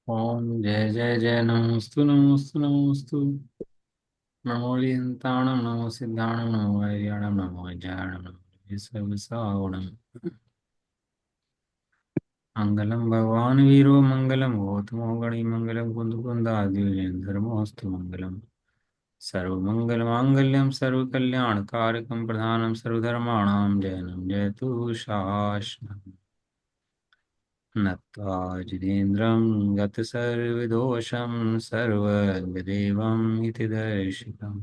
ओम जय जय जय नमोस्तु नमोस्तु नमोस्तु। नमो लियंताणं नमो सिद्धाणं नमो वैर्याणं नमो जयाणं नमो सर्वसावणं। मंगलम भगवान वीरो मंगलम गौतमो गणि मंगलम कुंदकुंदाद्युजयधर्मोऽस्तु मंगलम। सर्वमंगल मांगल्यम सर्वकल्याणकारकं प्रधानं सर्वधर्माणां जयनं जयतु शासनम्। नत्वा जितेन्द्रं गतसर्वदोषं सर्वदेवं इति दर्शितम्।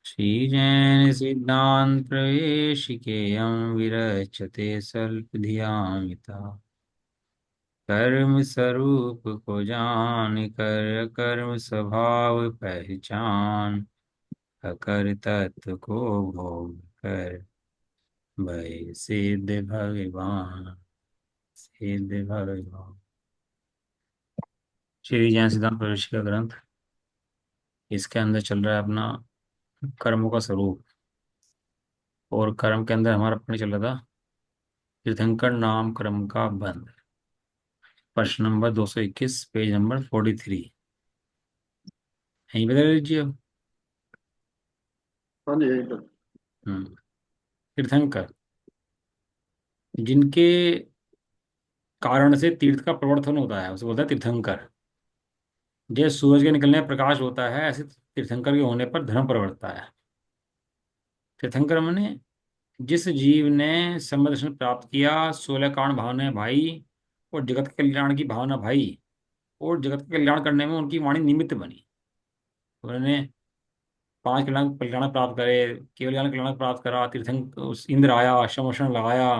श्रीजैन सिद्धांत प्रवेशिकेयं विरचते स्वल्पधियामिता। कर्म स्वरूप को जान कर कर्म स्वभाव पहचान। अकर तत्व को भोग कर भय सिद्ध भगवान। सिद्ध भगवान। श्री जैन सिद्धांत प्रवेशिका ग्रंथ। इसके अंदर चल रहा है अपना कर्मों का स्वरूप। और कर्म के अंदर हमारा अपने चल रहा था तीर्थंकर नाम कर्म का बंध। प्रश्न नंबर 221 पेज नंबर 43। यहीं बदल लीजिए अब। हाँ जी यही पर। तीर्थंकर जिनके कारण से तीर्थ का प्रवर्तन होता है उसे बोलता है तीर्थंकर। जैसे सूरज के निकलने पर प्रकाश होता है ऐसे तीर्थंकर के होने पर धर्म प्रवर्तता है। तीर्थंकर माने जिस जीव ने समय दर्शन प्राप्त किया, 16 कांड भावना भाई और जगत के कल्याण की भावना भाई और जगत का कल्याण करने में उनकी वाणी निमित्त बनी। उन्होंने 5 कल्याण प्राप्त करे, केवल ज्ञान कल्याण प्राप्त करा। तीर्थंक उस इंद्र आया, शमोषण लगाया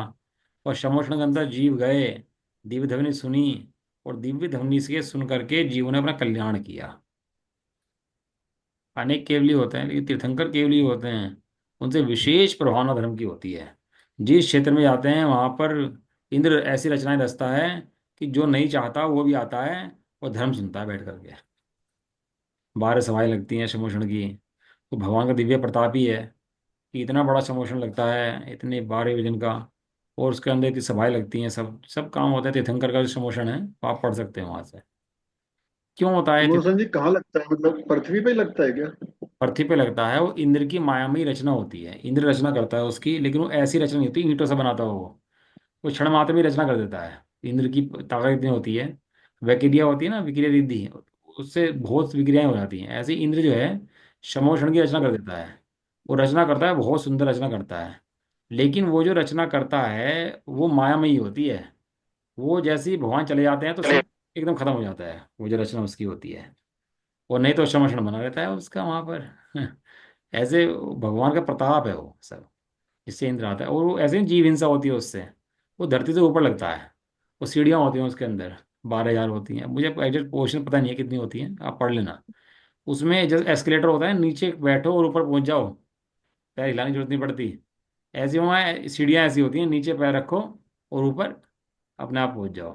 और शमोषण के अंदर जीव गए, दिव्य ध्वनि सुनी और दिव्य ध्वनि से सुन करके जीवों ने अपना कल्याण किया। अनेक केवली होते हैं लेकिन तीर्थंकर केवली होते हैं। उनसे विशेष प्रभावना धर्म की होती है। जिस क्षेत्र में जाते हैं वहां पर इंद्र ऐसी रचनाएं रचता है कि जो नहीं चाहता वो भी आता है और धर्म सुनता है बैठ करके। 12 सभाएं लगती हैं समोषण की। तो भगवान का दिव्य प्रताप ही है कि इतना बड़ा समोषण लगता है, इतने 12 योजन का। और उसके अंदर इतनी सभाएं लगती हैं, सब सब काम होता है। तीर्थंकर का जो समोषण है वो आप पढ़ सकते हैं वहां से। क्यों होता है? मोहसन जी कहाँ लगता है, मतलब पृथ्वी पे ही लगता है क्या? पृथ्वी पे लगता है। वो इंद्र की मायामयी रचना होती है, इंद्र रचना करता है उसकी, लेकिन वो ऐसी रचना नहीं होती ईंटों से बनाता हो वो क्षण मात्र में रचना कर देता है। इंद्र की ताकत इतनी होती है। वैक्रिया होती है ना, विक्रिया रिद्धि, उससे बहुत विक्रियाएं हो जाती हैं। ऐसे ही इंद्र जो है समोषण की रचना कर देता है। वो रचना करता है, बहुत सुंदर रचना करता है। लेकिन वो जो रचना करता है वो मायामयी होती है। वो जैसे ही भगवान चले जाते हैं तो सब एकदम खत्म हो जाता है, वो जो रचना उसकी होती है। और नहीं तो समोषण बना रहता है उसका वहां पर। ऐसे भगवान का प्रताप है वो सब, जिससे इंद्र आता है। और वो ऐसे ही जीव हिंसा होती है उससे। वो धरती से ऊपर लगता है। वो सीढ़ियाँ होती हैं उसके अंदर, 12,000 होती हैं। मुझे एग्जैक्ट पोर्शन पता नहीं है कितनी होती हैं, आप पढ़ लेना। उसमें जैसे एस्केलेटर होता है, नीचे बैठो और ऊपर पहुंच जाओ, पैर हिलाने की जरूरत नहीं पड़ती। ऐसी वहाँ सीढ़ियाँ ऐसी होती हैं, नीचे पैर रखो और ऊपर अपने आप पहुंच जाओ।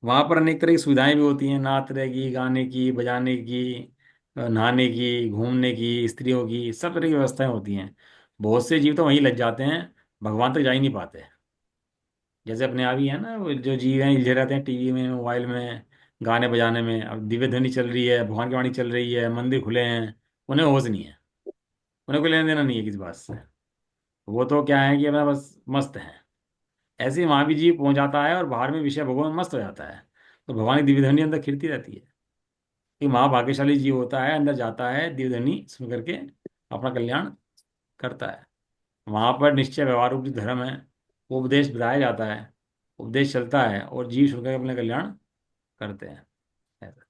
वहां पर अनेक तरह की सुविधाएं भी होती हैं, नाचने की, गाने की, बजाने की, नहाने की, घूमने की, स्त्रियों की, सब तरह की व्यवस्थाएं होती हैं। बहुत से जीव तो वहीं लग जाते हैं, भगवान तक जा ही नहीं पाते। जैसे अपने आप ही है ना, वो जो जीव हैं हिलते रहते हैं टीवी में, मोबाइल में, गाने बजाने में। अब दिव्य ध्वनि चल रही है, भगवान की वाणी चल रही है, मंदिर खुले हैं, उन्हें होश नहीं है। उन्हें कोई लेना देना नहीं है किसी बात से। वो तो क्या है कि अपना बस मस्त है। ऐसे ही वहां भी जीव पहुंच जाता है और बाहर में विषय भगवान मस्त हो जाता है। तो भगवान की दिव्य ध्वनि अंदर खिलती रहती है। कि महाभाग्यशाली जीव होता है, अंदर जाता है, दिव्य ध्वनि सुन करके अपना कल्याण करता है। वहां पर निश्चय व्यवहार रूप जो धर्म है वो उपदेश बताया जाता है, उपदेश चलता है और जीव सुनकर अपना कल्याण करते हैं। ऐसा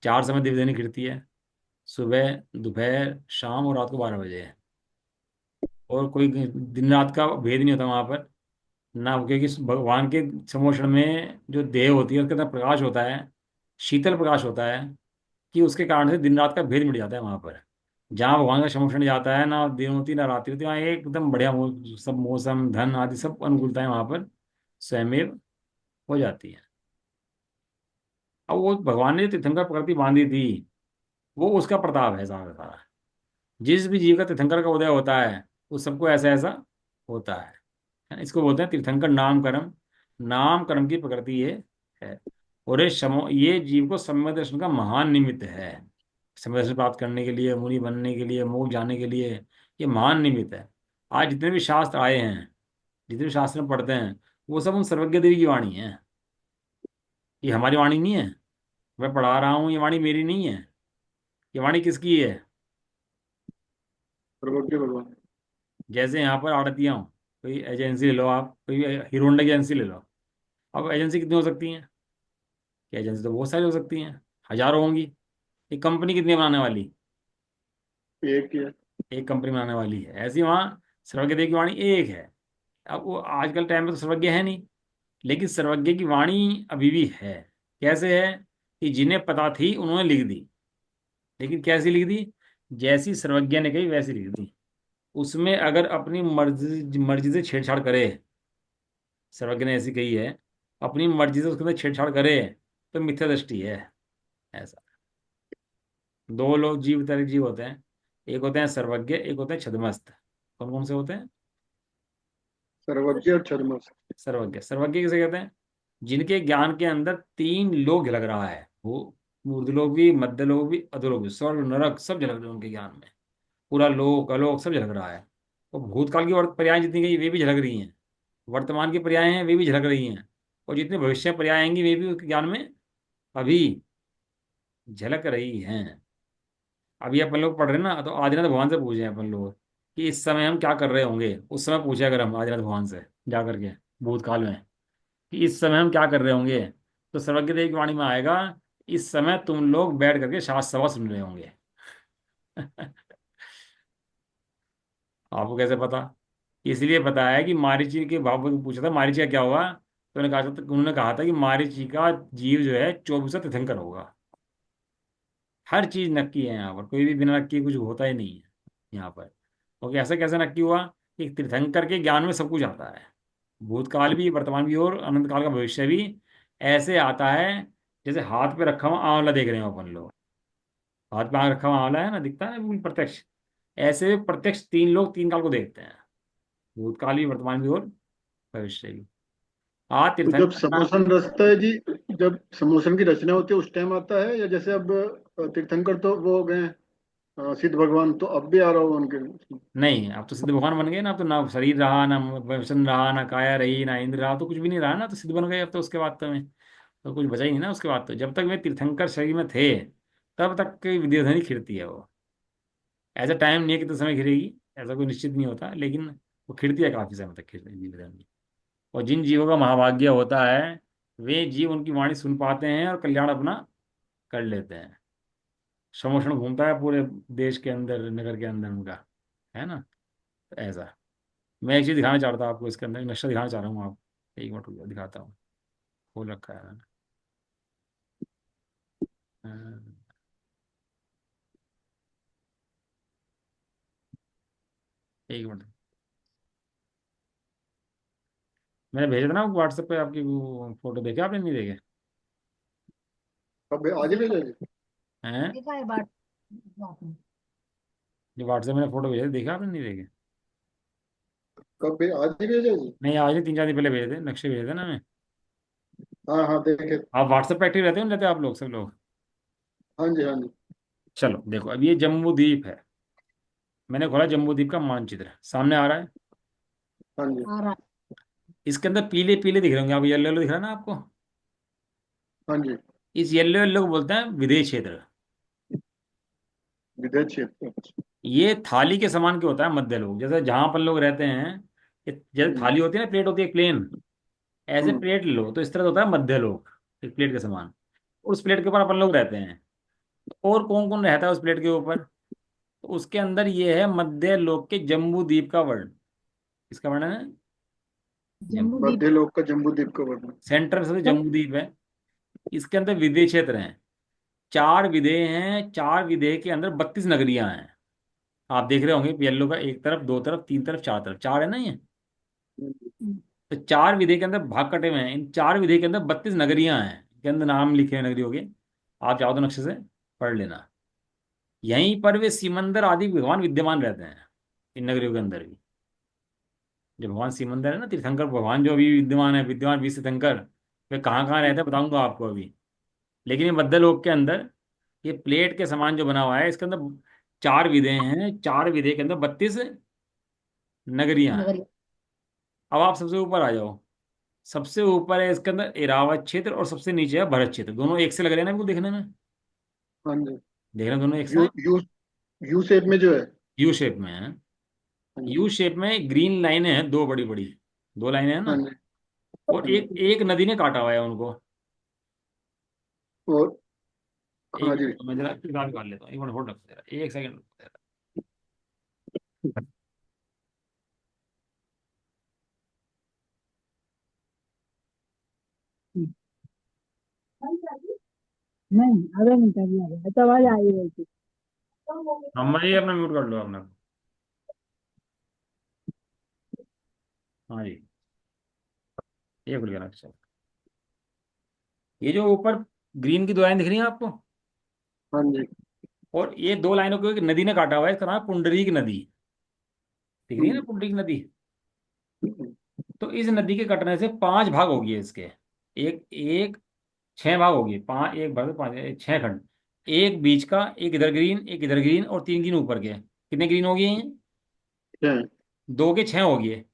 4 समय दिव्य ध्वनि खिलती है, सुबह, दोपहर, शाम और रात को 12 बजे है। और कोई दिन रात का भेद नहीं होता वहां पर ना, क्योंकि भगवान के समोषण में जो देह होती है उसके अंदर प्रकाश होता है, शीतल प्रकाश होता है, कि उसके कारण से दिन रात का भेद मिट जाता है वहां पर। जहाँ भगवान का समोषण जाता है, ना दिन होती ना रात्रि होती, वहाँ एकदम बढ़िया सब मौसम, धन आदि सब अनुकूलताएं वहां पर स्वयं हो जाती है। अब वो भगवान ने जो तीर्थंकर प्रकृति बांधी थी वो उसका प्रताप है सारा का सारा। जिस भी जीव का तीर्थंकर का उदय होता है उस सबको ऐसा ऐसा होता है। इसको बोलते हैं तीर्थंकर नाम कर्म। नाम कर्म की प्रकृति है है। और ये जीव को सम्यक दर्शन का महान निमित्त है। सम्यक दर्शन प्राप्त करने के लिए, मुनि बनने के लिए, मोक्ष जाने के लिए ये महान निमित्त है। आज जितने भी शास्त्र आए हैं, जितने भी शास्त्र हम पढ़ते हैं, वो सब उन सर्वज्ञ देवी की वाणी है। ये हमारी वाणी नहीं है। मैं पढ़ा रहा हूँ, ये वाणी मेरी नहीं है। ये वाणी किसकी है? सर्वज्ञ भगवान। जैसे यहाँ पर आड़तियाँ हो, कोई एजेंसी ले लो, आप कोई हीरो होंडा की एजेंसी ले लो। अब एजेंसी कितनी हो सकती हैं? कि एजेंसी तो बहुत सारी हो सकती हैं, हजारों होंगी। एक कंपनी कितनी बनाने वाली? एक ही है। एक कंपनी बनाने वाली है। ऐसी वहाँ सर्वज्ञ देव की वाणी एक है। अब वो आजकल टाइम में तो सर्वज्ञ है नहीं, लेकिन सर्वज्ञ की वाणी अभी भी है। कैसे है? कि जिन्हें पता थी उन्होंने लिख दी। लेकिन कैसी लिख दी? जैसी सर्वज्ञ ने कही वैसी लिख दी। उसमें अगर अपनी मर्जी मर्जी से छेड़छाड़ करे, सर्वज्ञ ने ऐसी कही है, अपनी मर्जी से उसके अंदर छेड़छाड़ करे, तो मिथ्या दृष्टि है। ऐसा। दो लोग जीव, तरह के जीव होते हैं। एक होते हैं सर्वज्ञ, एक होते हैं छद्मस्त। कौन कौन से होते हैं? सर्वज्ञ और छद्मस। सर्वज्ञ। सर्वज्ञ किसे कहते हैं? जिनके ज्ञान के अंदर तीन लोक झलक रहा है। वो ऊर्ध्वलोक भी, मध्यलोक भी, अधोलोक भी, स्वर्ग नरक सब झलक रहे हैं उनके ज्ञान में। पूरा लोक अलोक सब झलक रहा है। और भूतकाल की पर्याय जितनी गई वे भी झलक रही हैं। वर्तमान की पर्याय हैं वे भी झलक रही हैं। और जितने भविष्य पर्याय आएंगी वे भी उसके ज्ञान में अभी झलक रही हैं। अभी अपन लोग पढ़ रहे हैं ना, तो आदिनाथ भगवान से पूछे अपन लोग कि इस समय हम क्या कर रहे होंगे। उस समय पूछे अगर हम आदिनाथ भगवान से जा करके भूतकाल में कि इस समय हम क्या कर रहे होंगे, तो सर्वज्ञ देव की वाणी में आएगा, इस समय तुम लोग बैठ करके शास्त्र सभा सुन रहे होंगे। आपको कैसे पता? इसलिए पता है कि मारीची के बाबू को पूछा था मारीची का क्या हुआ, तो उन्होंने कहा था कि मारीची का जीव जो है 24 तीर्थंकर होगा। हर चीज नक्की है यहाँ पर, कोई भी बिना नक्की कुछ होता ही नहीं है यहाँ पर। क्योंकि ऐसा कैसे नक्की हुआ कि तीर्थंकर के ज्ञान में सब कुछ आता है। भूतकाल भी, वर्तमान भी और अनंत काल का भविष्य भी ऐसे आता है। जैसे हाथ पे रखा हुआ आंवला देख रहे हो अपन लोग, हाथ पे आंख रखा हुआ आंवला है ना, दिखता है ना बिल्कुल प्रत्यक्ष। ऐसे प्रत्यक्ष तीन लोग तीन काल को देखते हैं। भूतकाल भी, वर्तमान भी और भविष्य भी। हाँ, तो जब तीर्थंकर। समोसन रचता है जी, जब समोसन की रचना होती है उस टाइम आता है, या जैसे अब तीर्थंकर तो वो हो गए हैं, सिद्ध भगवान, तो अब भी आ रहा होगा उनके उसमें। नहीं, अब तो सिद्ध भगवान बन गए ना। अब तो ना शरीर रहा, ना वचन रहा, ना काया रही, ना इंद्र रहा, तो कुछ भी नहीं रहा ना, तो सिद्ध बन गए अब तो। उसके बाद तो में तो कुछ बचा ही नहीं ना उसके बाद तो। जब तक वे तीर्थंकर शरीर में थे तब तक की विद्याधनी खिड़ती है वो। ऐसा टाइम नहीं है कितने समय खिलेगी, ऐसा कोई निश्चित नहीं होता, लेकिन वो खिड़ती है काफी समय तक खिड़ती है विद्याधनी। और जिन जीवों का महाभाग्य होता है, वे जीव उनकी वाणी सुन पाते हैं और कल्याण अपना कर लेते हैं। समोषण घूमता है पूरे देश के अंदर, नगर के अंदर उनका, है ना। तो ऐसा। मैं एक चीज दिखाना चाह रहा था आपको, इसके अंदर एक नक्शा दिखाना चाह रहा हूँ आप। एक मिनट रुक जाओ, दिखाता हूँ। खोल रखा है मैंने। हाँ, एक मिनट। मैंने भेजा था ना व्हाट्सएप पे आपकी वो फोटो, देखे आपने नहीं देखे? अब आगे भेजा जी? हैं? जो व्हाट्सएप मैंने फोटो भेजा, देखा आपने नहीं देखे? आज ही भेजा जी? नहीं, आज ही 3 4 दिन पहले भेजे थे, नक्शे भेजे थे ना मैं। हाँ हाँ, देखे। आप व्हाट्सएप पे एक्टिव रहते हो, नहीं रहते आप लोग, सब लोग? हाँ जी हाँ जी। चलो देखो, अब ये जम्बू द्वीप है। मैंने खोला जम्बू द्वीप का मानचित्र, सामने आ रहा है। हाँ जी इसके अंदर पीले पीले दिख रहे होंगे, आप येलो येलो दिख रहा है ना आपको? हाँ जी। इस येलो येलो को बोलते हैं विदेश क्षेत्र। विदेश क्षेत्र। ये थाली के समान के होता है मध्य लोग, जैसे जहां पर लोग रहते हैं। जैसे हम्म थाली होती है ना, प्लेट होती है प्लेन, ऐसे हम्म। प्लेट लो तो इस तरह से होता है मध्य लोग, एक प्लेट के समान। उस प्लेट के ऊपर अपन लोग रहते हैं। और कौन कौन रहता है उस प्लेट के ऊपर? तो उसके अंदर ये है मध्य लोक के जम्बू द्वीप का वर्णन। इसका वर्णन है जम्बू द्वीप। मध्य लोक का जम्बू द्वीप का वर्णन। सेंटर में सबसे जम्बू द्वीप है। इसके अंदर विदेह क्षेत्र हैं। 4 विदेह हैं, 4 विदेह के अंदर 32 नगरियां हैं। आप देख रहे होंगे येलो का, एक तरफ, दो तरफ, तीन तरफ, चार तरफ, चार है ना ये। हम्म। तो 4 विधि के अंदर भाग कटे हुए हैं। इन 4 विधि के अंदर 32 नगरियां हैं, इनके अंदर नाम लिखे हैं नगरियों के। आप चाहो तो नक्शे से पढ़ लेना। यहीं पर वे सिमंदर आदि भगवान विद्यमान रहते हैं, इन नगरियों के अंदर भी। जो भगवान सिमंदर है ना, तीर्थंकर भगवान जो अभी विद्यमान है, विद्यमान 20 तीर्थंकर, वे कहाँ कहाँ रहते हैं बताऊंगा आपको अभी। लेकिन ये मध्यलोक के अंदर ये प्लेट के समान जो बना हुआ है, इसके अंदर चार विधे हैं, चार विधे के अंदर 32 नगरियां हैं। नगरी। अब आप सबसे ऊपर आ जाओ। सबसे ऊपर है इसके अंदर एरावत क्षेत्र और सबसे नीचे है भरत क्षेत्र। दोनों एक से लग रहे हैं ना आपको देखने में? हाँ जी। देखना दोनों एक सा यू है। यू यू शेप में जो है। यू शेप में है। हाँ जी। यू शेप में ग्रीन लाइनें हैं, दो बड़ी बड़ी, दो लाइनें हैं हाँ ना। जी। और हाँ एक जी। एक नदी ने काटा हुआ है उनको। और हाँ एक जी। मिनट, मैं जरा किताब निकाल लेता हूँ, एक मिनट होल्ड रखो जरा, एक सेकंड रुको जरा। नहीं, आधा घंटा भी आ गया तो आवाज आई रही थी। हम ये अपना म्यूट कर लो अपना। हाँ जी, ये खुल गया। अच्छा, ये जो ऊपर ग्रीन की दो लाइन दिख रही है आपको, हाँ जी। और ये दो लाइनों को एक नदी ने काटा हुआ है, इसका नाम है पुंडरीक नदी। दिख रही है ना हम्म, पुंडरीक नदी? तो इस नदी के कटने से पांच भाग हो गए इसके। एक एक छह भाग हो गए, पांच एक भाग पांच, छह खंड। एक बीच का, एक इधर ग्रीन, एक इधर ग्रीन, और तीन ग्रीन ऊपर के। कितने ग्रीन हो गए हैं? छः। दो के छह हो गए।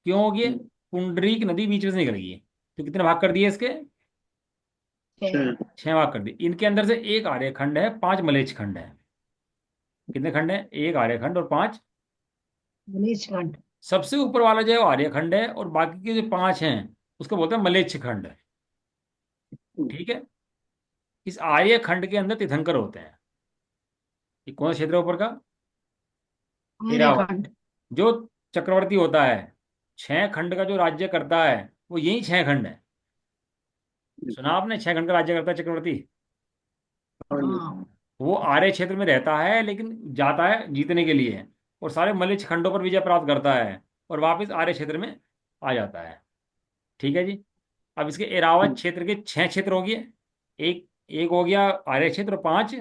क्यों हो गए? हम्म, पुंडरीक नदी बीच में से निकल गई। तो कितने भाग कर दिए इसके? छः। छह भाग कर दिए। इनके अंदर से एक आर्यखंड है, पांच मलेच्छ खंड है। कितने खंड है? एक आर्यखंड और पांच। बुंदेलखंड। सबसे ऊपर वाला जो है वो आर्यखंड है, और बाकी के जो पांच हैं उसको बोलते हैं मलेच्छ खंड। हम्म, ठीक है। इस आर्यखंड के अंदर तीर्थंकर होते हैं। ये कौन सा क्षेत्र है ऊपर का? इरावत। बुंदेलखंड। जो चक्रवर्ती होता है, छह खंड का जो राज्य करता है, वो यही छह खंड है। सुना आपने, छह खंड का राज्य करता है चक्रवर्ती? हाँ जी। हाँ। वो आर्य क्षेत्र में रहता है, लेकिन जाता है जीतने के लिए, और सारे मलिच्छ खंडों पर विजय प्राप्त करता है, और वापस आर्य क्षेत्र में आ जाता है। ठीक है जी। अब इसके एरावत हम्म, क्षेत्र के छह क्षेत्र हो गए। एक एक हो गया आर्य क्षेत्र और पांच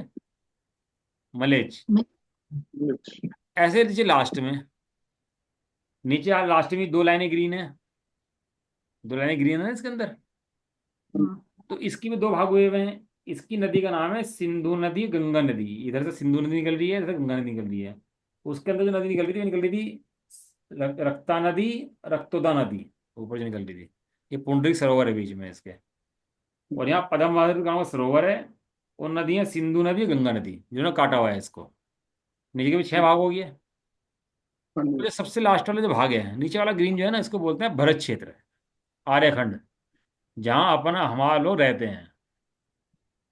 मलेच्छ। मैं- ऐसे नीचे लास्ट में, नीचे लास्ट में दो लाइनें ग्रीन है। दो लाइनें ग्रीन है ना इसके अंदर। हाँ। तो इसकी भी दो भाग हुए हुए हैं। इसकी नदी का नाम है सिंधु नदी, गंगा नदी। इधर से सिंधु नदी निकल रही है, इधर से गंगा नदी निकल रही है। उसके अंदर जो नदी निकल रही थी, वो निकल रही थी रक्ता नदी, रक्तोदा नदी, ऊपर जो निकल रही थी। ये पुंडरीक सरोवर है बीच में इसके। और यहाँ पद्म गांव सरोवर है। और नदियां सिंधु नदी, गंगा नदी, जिन्होंने काटा हुआ है इसको। नीचे के भी छह भाग हो गए। हाँ और जी। जो सबसे लास्ट वाला जो भाग है, नीचे वाला ग्रीन जो है ना, इसको बोलते हैं भरत क्षेत्र, आर्यखंड, जहाँ अपना हमारे लोग रहते हैं।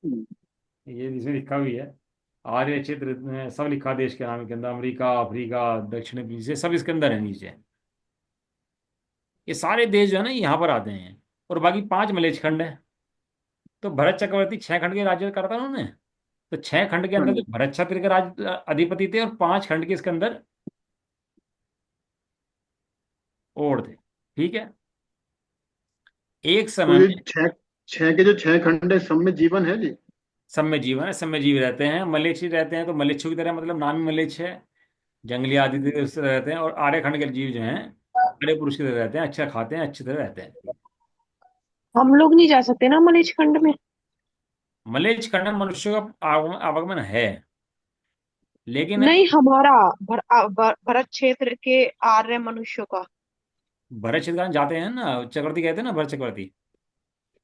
हम्म, ये जिसमें लिखा भी है, आर्य क्षेत्र में सब लिखा देश के नाम के अंदर, अमेरिका, अफ्रीका, दक्षिण पीछे सब इसके अंदर है नीचे। ये सारे देश जो है ना यहाँ पर आते हैं। और बाकी पांच मलेच्छ खंड है। तो भरत चक्रवर्ती छह खंड के राज्य करता है उन्होंने। तो छह खंड के हाँ अंदर जो जी। भरत क्षत्रिय के राज अधिपति थे, और पांच खंड के इसके अंदर और थे। ठीक है। एक तो समय ये में छः, छः के जो छः खंड है सब में जीवन है जी। सब में जीवन है, सब में जीव रहते हैं। मलेच्छ ही रहते हैं, तो मलेच्छों की तरह, मतलब नाम ही मलेच्छ है। जंगली आदि उससे रहते हैं। और आर्यखंड के जीव जो हैं, बड़े पुरुष की तरह रहते हैं, अच्छा खाते हैं, अच्छी तरह रहते हैं। हम लोग नहीं जा सकते ना मलेच्छ खंड में? मलेच्छ खंड में मनुष्यों का आवागमन है, लेकिन नहीं, हमारा भरत क्षेत्र के आर्य मनुष्यों का। भरत क्षेत्र जाते हैं ना, चक्रवर्ती कहते हैं ना, भरत चक्रवर्ती।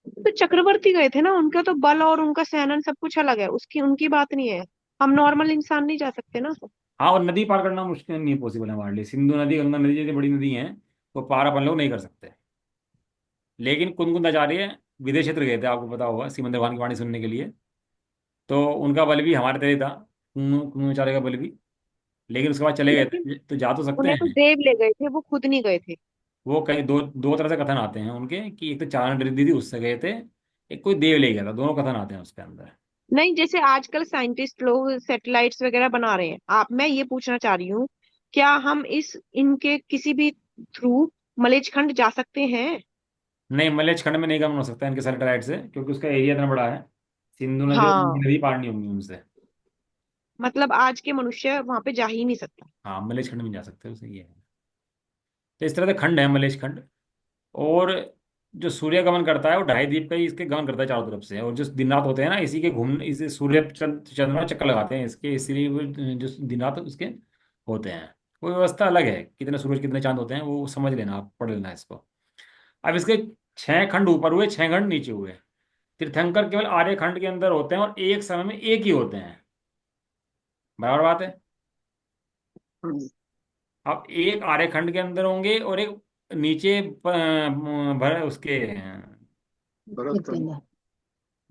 तो चक्रवर्ती गए थे ना, उनका तो बल और उनका सेनन सब कुछ अलग है, उसकी उनकी बात नहीं है। हम नॉर्मल इंसान नहीं जा सकते ना। हाँ, और नदी पार करना मुश्किल नहीं, पॉसिबल है हमारे लिए। सिंधु नदी, गंगा नदी जैसी बड़ी नदी हैं, वो पार अपन लोग नहीं कर सकते। लेकिन कुंदकुंद आचार्य विदेश क्षेत्र गए थे, आपको पता होगा, सिमंदर भगवान की वाणी सुनने के लिए। तो उनका बल भी हमारे तरह ही था, कुंदकुंद आचार्य का बल भी। लेकिन उसके बाद चले गए लेकिन थे, तो जा तो सकते उन्हें तो हैं। देव ले गए थे, वो खुद नहीं गए थे। वो कहीं दो दो तरह से कथन आते हैं उनके, कि एक तो चारण रिद्धि थी, उससे गए थे। एक कोई देव ले गया था, दोनों कथन आते हैं उसके अंदर। नहीं, जैसे आजकल साइंटिस्ट लोग सैटेलाइट्स वगैरह बना रहे हैं, आप मैं ये पूछना चाह रही हूँ, क्या हम इस इनके किसी भी थ्रू मलेच्छ खंड जा सकते हैं? नहीं, मलेच्छ खंड में नहीं गमन हो सकता इनके सैटेलाइट से, क्योंकि उसका एरिया इतना बड़ा है। सिंधु नदी और हाँ, गंगा नदी पार नहीं होंगी उनसे। मतलब आज के मनुष्य वहां पे जा ही नहीं सकता। हाँ, मलेच्छ खंड में जा सकते हैं, उसे ये है। तो इस तरह से खंड है मलेच्छ खंड। और जो सूर्य गमन करता है वो ढाई द्वीप का ही इसके गमन करता है चारों तरफ से, और जो दिन रात होते हैं ना इसी के घूमने, इसे सूर्य चंद्रमा चक्कर लगाते हैं इसके, इसीलिए वो जो दिन रात उसके होते हैं। वो व्यवस्था अलग है, कितने सूरज कितने चांद होते हैं वो समझ लेना, आप पढ़ लेना इसको। अब इसके 6 खंड ऊपर हुए, 6 खंड नीचे हुए। तीर्थंकर केवल आर्य खंड के अंदर होते हैं और एक समय में एक ही होते हैं। बराबर बात है। हाँ जी। अब एक आर्य खंड के अंदर होंगे और एक नीचे भर उसके भरत का।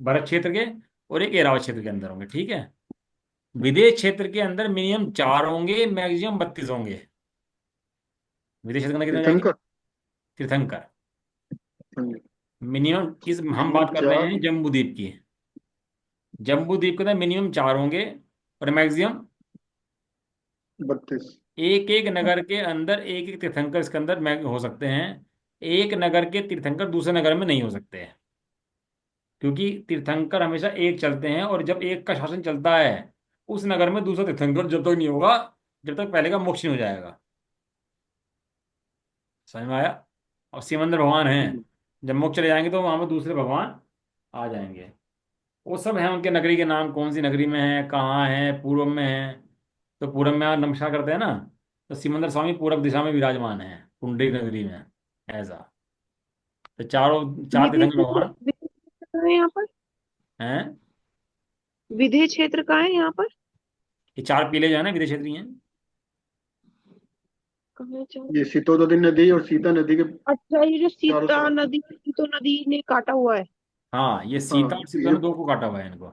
भरत क्षेत्र के, और एक एरावत क्षेत्र के अंदर होंगे, ठीक है। विदेश क्षेत्र के अंदर मिनिमम 4 होंगे, मैक्सिमम 32 होंगे। विदेश क्षेत्र के अंदर कितने हो जाएंगे? तीर्थंकर। तीर्थंकर। हाँ जी। मिनिमम किस, हम मिनिमम बात कर रहे 4। हैं जम्बू द्वीप की। जम्बू द्वीप के अंदर मिनिमम 4 होंगे और मैक्सिमम 32। एक एक नगर के अंदर एक एक तीर्थंकर इसके अंदर हो सकते हैं। एक नगर के तीर्थंकर दूसरे नगर में नहीं हो सकते हैं, क्योंकि तीर्थंकर हमेशा एक चलते हैं, और जब एक का शासन चलता है उस नगर में दूसरा तीर्थंकर जब तक नहीं होगा जब तक पहले का मोक्ष नहीं हो जाएगा। समझ में आया? और सिमंदर भगवान हैं, जब मोक्ष चले जाएंगे तो वहां पर दूसरे भगवान आ जाएंगे। वो सब हैं, उनके नगरी के नाम कौन सी नगरी में है, कहाँ है, पूर्व में है। तो पूरब में आप नमस्कार करते हैं ना, तो सिमंदर स्वामी पूरब दिशा में विराजमान है, पुंडरी नगरी में। ऐसा। तो चारों चार विधेय तीर्थंकर क्षेत्र, भगवान विधेय क्षेत्र कहाँ है यहाँ पर? हैं। विधेय क्षेत्र कहाँ है यहाँ पर? ये 4 पीले जो है ना विदेश क्षेत्रीय हैं। कहाँ है ये सितोदरी नदी और सीता नदी के अच्छा, ये जो चारों सीता तरफ। नदी, सीतो नदी ने काटा हुआ है। हाँ, ये सीता हाँ और सीता ये। ने 2 को काटा हुआ है इनको।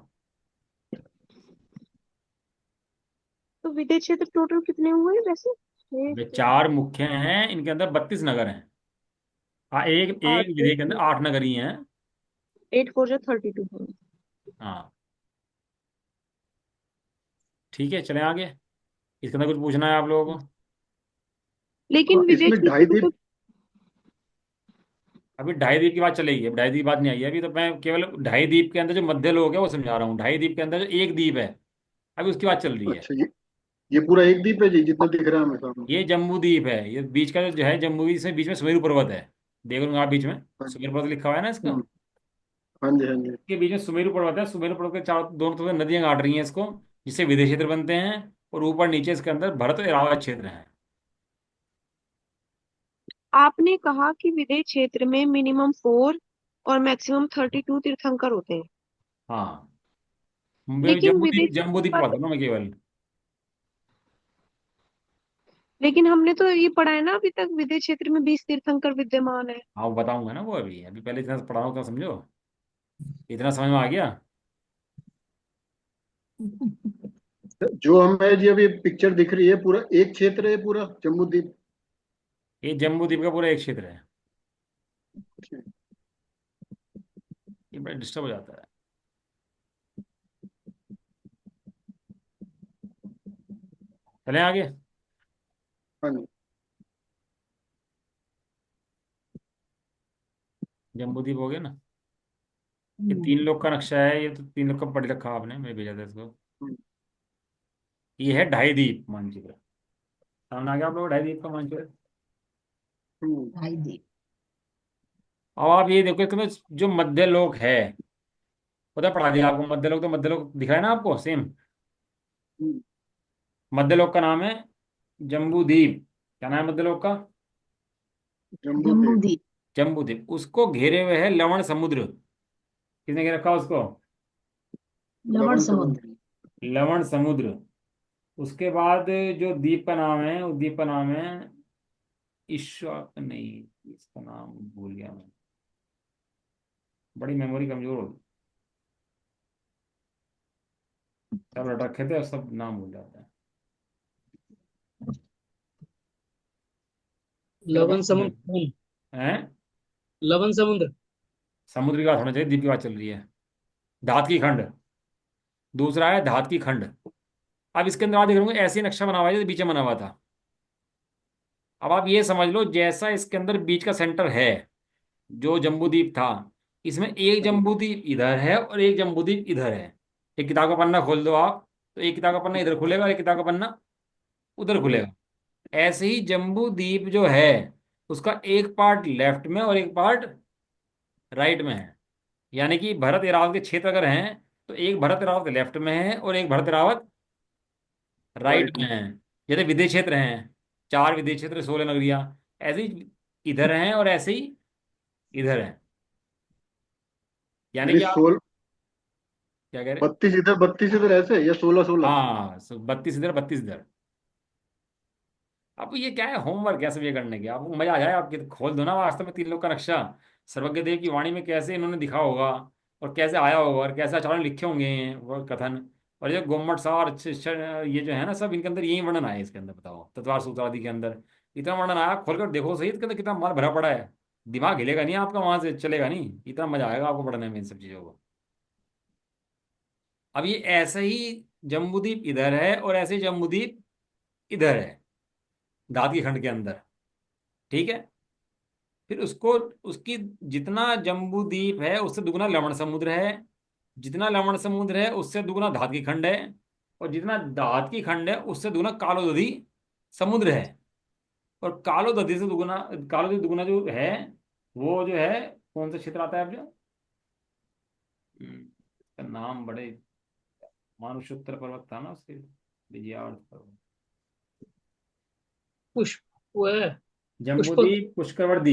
तो विधेय क्षेत्र टोटल कितने हुए वैसे? छह, वे 4 मुख्य हैं, इनके अंदर 32 नगर हैं। हाँ, एक एक आठ, विधेयक के अंदर 8 नगर ही हैं। 8 4 जा 32। हाँ, ठीक है, चलें आगे। इसके अंदर कुछ पूछना है आप लोगों को? लेकिन हाँ, विधेय इसमें क्षेत्र ढाई को द्वीप। तो अभी ढाई द्वीप की बात चलेगी, अब ढाई द्वीप बात नहीं आई है अभी, तो मैं केवल ढाई द्वीप के अंदर जो मध्य लोग है वो समझा रहा हूँ। ढाई द्वीप के अंदर जो एक द्वीप है अभी उसकी बात चल रही है। अच्छा, ये पूरा एक द्वीप है जी, जितना दिख रहा है हमें सामने। ये जम्बू द्वीप है, ये बीच का जो है जम्बू, इसमें बीच में सुमेरु पर्वत है। देख लूंगा आप बीच में हाँ। सुमेरु पर्वत लिखा हुआ है ना इसका। हम्म, हाँ जी हाँ जी। के बीच में सुमेरु पर्वत है, सुमेरु पर्वत के चारों दोनों तरफ से नदियां काट रही हैं इसको, जिससे विदेश क्षेत्र बनते हैं। और ऊपर नीचे इसके अंदर भरत और एरावत क्षेत्र है। आपने कहा कि विधेय क्षेत्र में मिनिमम 4 और मैक्सिमम 32 तीर्थंकर होते हैं। हाँ, लेकिन विधेय जम्बू क्षेत्र द्वीप की का बात कर तो, रहा हूँ मैं केवल। लेकिन हमने तो ये पढ़ा है ना अभी तक, विधेय क्षेत्र में 20 तीर्थंकर विद्यमान है। हाँ, वो बताऊंगा ना, वो अभी अभी पहले इतना पढ़ा हूँ, क्या समझो? इतना समझ में आ गया? जो हमें जी अभी पिक्चर दिख रही है, पूरा एक क्षेत्र है पूरा जम्बू द्वीप। ये जम्बू द्वीप का पूरा एक क्षेत्र है। ये बड़ा डिस्टर्ब हो जाता है। चलें आगे। हाँ जी। जम्बू द्वीप हो गया ना। ये 3 लोग का नक्शा है, ये तो 3 लोग का पढ़ रखा आपने, मैं भेजा था इसको। हम्म, ये है ढाई द्वीप मानचित्र। सामने आ गया आप लोग ढाई द्वीप का मानचित्र। ढाई द्वीप। अब आप ये देखो इसमें जो मध्य लोक है, पता पढ़ा दिया आपको मध्य लोक, तो मध्य लोक दिख रहा है ना आपको सेम। हम्म, मध्य लोक का नाम है जम्बू द्वीप। क्या नाम है मध्य लोक का? जम्बू जम्बू द्वीप। द्वीप। जम्बू द्वीप। उसको घेरे हुए है लवण समुद्र। किसने घेर रखा उसको? लवण लवण समुद्र। समुद्र। लवण समुद्र। उसके बाद जो द्वीप का नाम है, उस द्वीप का नाम है ईश्वर, नहीं, इसका नाम भूल गया मैं। बड़ी मेमोरी कमजोर होगी। सब रट रखे थे और सब नाम भूल जाता है। क्या लवन बात समुद्र। है? लवन समुद्र। समुद्र की बात होना चाहिए, द्वीप की बात चल रही है। धात की खंड। दूसरा है धात की खंड। अब इसके अंदर आप देख रहे ऐसे ही नक्शा बना हुआ है जैसे बीच में बना हुआ था। अब आप ये समझ लो जैसा इसके अंदर बीच का सेंटर है, जो जम्बूद्वीप था, इसमें एक जम्बूद्वीप इधर है और एक जम्बूद्वीप इधर है। एक किताब का पन्ना खोल दो आप, तो एक किताब का पन्ना इधर खुलेगा और एक किताब का पन्ना उधर खुलेगा। ऐसे ही जम्बूद्वीप जो है उसका एक पार्ट लेफ्ट में और एक पार्ट राइट में है। यानी कि भरत एरावत के क्षेत्र अगर हैं तो एक भरत एरावत लेफ्ट में है और एक भरत एरावत राइट राइट में में। है। जैसे विदेश क्षेत्र हैं, 4 विदेश क्षेत्र, 16 नगरियां, ऐसे ही इधर हैं और ऐसे ही इधर हैं। यानी यानी कि आप 16, क्या कह रहे हैं? 32 इधर ऐसे, या 16 16? हाँ, 32 इधर 32 इधर। अब ये क्या है, होमवर्क है सब ये करने के, आपको मजा आ जाए, आप खोल दो ना वास्तव में 3 लोग का नक्शा। सर्वज्ञ देव की वाणी में कैसे इन्होंने दिखा होगा और कैसे आया होगा और कैसे आचार्यों ने लिखे होंगे वो कथन। और ये गोमट सार ये जो है ना सब, इनके अंदर यही वर्णन आया है। इसके अंदर बताओ, तत्वार सूत्र आदि के अंदर इतना वर्णन आया, खोलकर देखो सही इसके अंदर कितना माल भरा पड़ा है। दिमाग हिलेगा नहीं आपका, वहां से चलेगा नहीं, इतना मजा आएगा आपको पढ़ने में इन सब चीजों को। अब ये ऐसे ही जम्बूद्वीप इधर है और ऐसे ही जम्बूद्वीप इधर है, दादगी खंड के अंदर। ठीक है। फिर उसको, उसकी जितना जम्बूद्वीप है उससे दुगना लवण समुद्र है, जितना लवण समुद्र है उससे दुगना धातकी खंड है, और जितना धातकी खंड है उससे दुगना कालोदधी समुद्र है। और कालोदधी से दुगना, कालोदधी दुगना जो है वो जो है, कौन सा क्षेत्र आता है अब जो, इसका नाम बड़े, मानुषोत्तर पर्वत था ना उसके, विजयावर्त पर्वत, पुष्प वो है। पुष्पक। जम्बूद्वीप पुष्करवृत।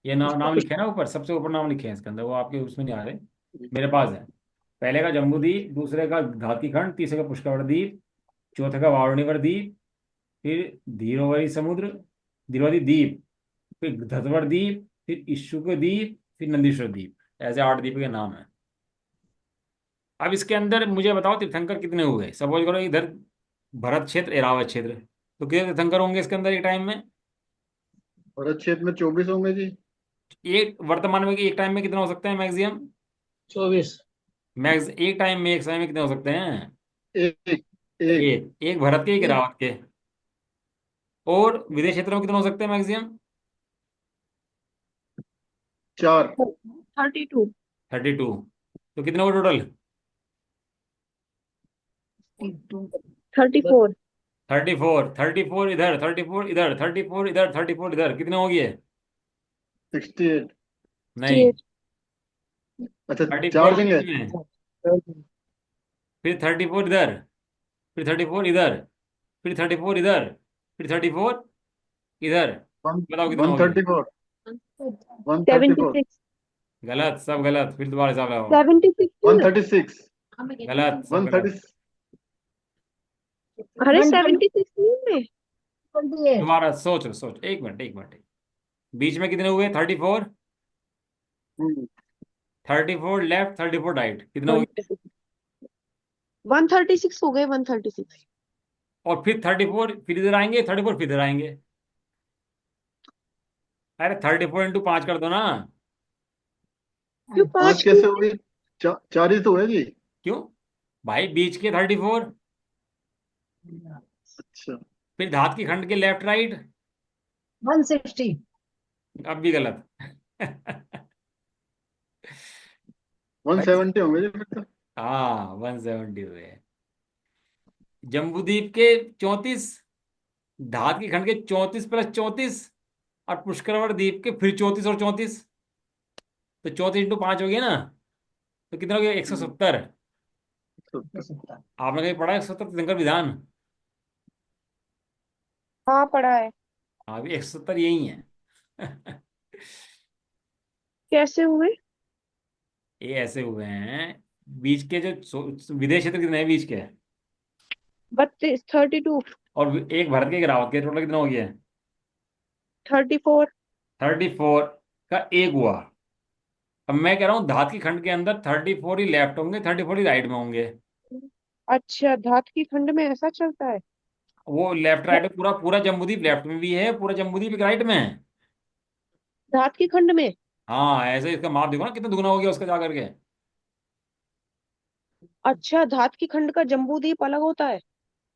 ये नाम पुष्पक नाम पुष्प। लिखे हैं ना ऊपर, सबसे ऊपर नाम लिखे हैं इसके अंदर, वो आपके उसमें नहीं आ रहे, मेरे पास है। पहले का जम्बूद्वीप, दूसरे का घाती खंड, तीसरे का पुष्कर द्वीप, चौथे का वारुणिवर द्वीप, फिर धीरोवरी समुद्र, धीरोवरी द्वीप, फिर धतवर द्वीप, फिर इशुक द्वीप, फिर नंदीश्वर द्वीप। ऐसे 8 द्वीप के नाम है। अब इसके अंदर मुझे बताओ तीर्थंकर कितने हुए, सपोज करो इधर भरत क्षेत्र, एरावत क्षेत्र, तो कितने तीर्थंकर होंगे इसके अंदर एक टाइम में? भरत क्षेत्र में 24 होंगे जी। एक वर्तमान में कि एक टाइम में कितना हो सकते हैं मैक्सिमम? 24। मैक्स एक टाइम में, एक समय में कितने हो सकते हैं? एक एक एक, एक भरत के, एक रावत के। और विदेश क्षेत्र में कितने हो सकते हैं मैक्सिमम? 4। 32। 32। तो कितने हुए टोटल? 34। 34, 34 इधर, 34 इधर, 34 इधर, 34 इधर, कितने हो गए? 68। नहीं, 68। अच्छा, 34 4 दिन है। बीच में, फिर 34 इधर, फिर 34 इधर, फिर 34 इधर, फिर 34 इधर। वन बताओ कितने वन हो गए? Thirty four 134। 76। गलत, सब गलत, फिर दोबारा हिसाब लगाओ। 76 ही वन ना? थर्टी सिक्स गलत, सब वन गलत। थर्टी अरे 76 नहीं में। दोबारा सोचो, सोच, एक मिनट, एक मिनट। बीच में कितने हुए? 34, 34 लेफ्ट, 34 राइट, कितने हो गए? 136 हो गए, 136। और फिर 34 फिर इधर आएंगे, 34 फिर इधर आएंगे। अरे 34 इंटू 5 कर दो ना। क्यों 5 5 कैसे क्यों? हो गई? 4 ही तो है जी। क्यों भाई, बीच के 34, अच्छा, फिर धात की खंड के लेफ्ट राइट। 160। अब भी गलत। 170 होंगे जी फिर तो। हाँ, 170 हुए। जम्बूद्वीप के 34, धात की खंड के 34 प्लस 34, और पुष्करवर द्वीप के फिर 34 और 34, तो 34 इंटू 5 हो गया ना, तो कितना हो गया? हम्म, 170। तो आपने कहीं पढ़ा है 170 तीर्थंकर विधान? हाँ पढ़ा है। हाँ, अभी 170 यही है। कैसे हुए? ये ऐसे हुए हैं। बीच के जो विदेश क्षेत्र कितने हैं बीच के? 32, 32। और एक भरत के, एक रावत के, टोटल कितना हो गया? 34। 34 का एक हुआ। अब मैं कह रहा हूँ धात की खंड के अंदर 34 ही लेफ्ट होंगे, 34 ही राइट में होंगे। अच्छा, धात की खंड में ऐसा चलता है। वो लेफ्ट राइट में, पूरा पूरा जम्बूद्वीप लेफ्ट में भी है, पूरा जम्बूद्वीप एक राइट में है। धात की खंड में। हाँ, ऐसे इसका माप देखो ना कितना दुगना हो गया उसका जा करके। अच्छा, धात की खंड का जम्बूद्वीप अलग होता है।